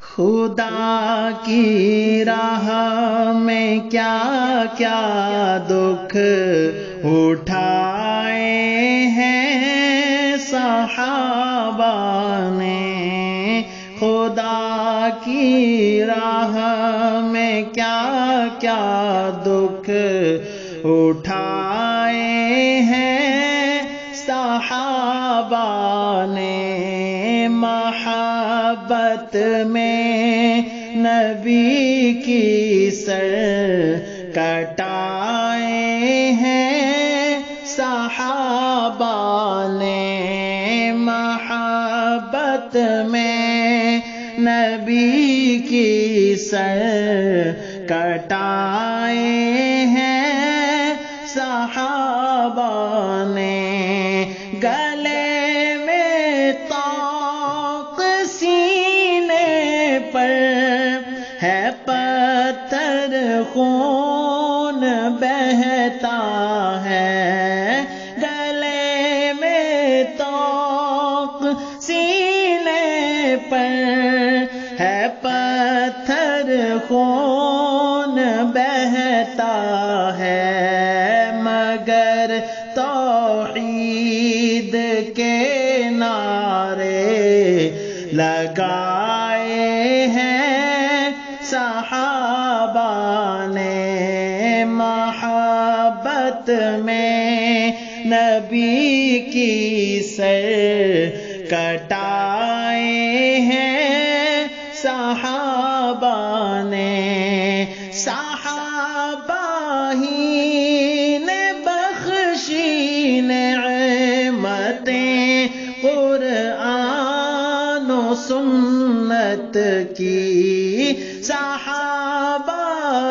خدا کی راہ میں کیا کیا دکھ اٹھائے ہیں صحابہ نے، خدا کی راہ میں کیا کیا دکھ اٹھائے ہیں صحابہ نے، محبت میں نبی کی سر کٹائے ہیں صحابہ نے، محبت میں نبی کی سر کٹائے ہیں صحابہ نے، گلے میں طاق سینے پر ہے پتھر خون بہتا ہے، گلے میں طاق سینے پر ہے پتھر خون بہتا ہے، مگر توحید کے نعرے لگائے ہیں صحابہ نے، محبت میں نبی کی سر کٹائے ہیں صحابہ نے، صحابہ ہی نے بخشی نعمتیں قرآن و سنت کی، صحابہ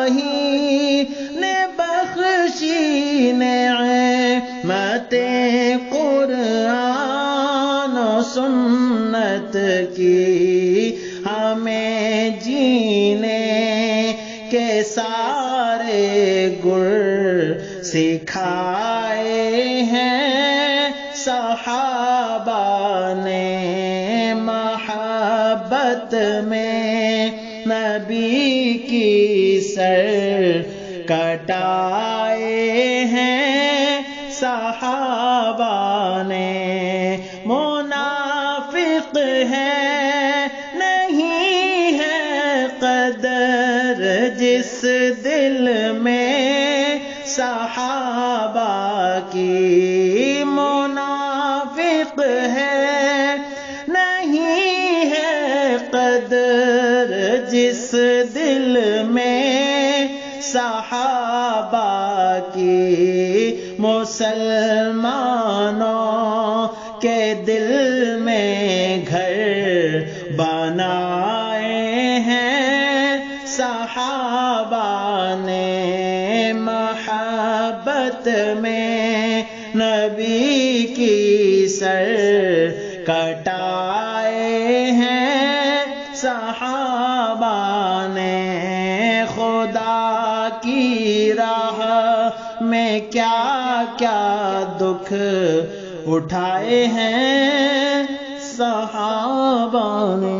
ہی نے بخشی نعمتیں قرآن و سنت کی، ہمیں جینے کے سارے گر سکھائے ہیں صحابہ نے، محبت میں نبی کی سر کٹائے ہیں صحابہ نے، منافق ہے نہیں ہے قدر جس دل میں صحابہ کی، منافق ہے نہیں ہے قدر جس دل میں صحابہ کی، مسلمانوں کے دل میں گھر بنائے ہیں صحابہ نے، محبت میں نبی کی سر کٹائے ہیں صحابہ نے، خدا کی راہ میں کیا کیا دکھ اٹھائے ہیں صحابہ نے۔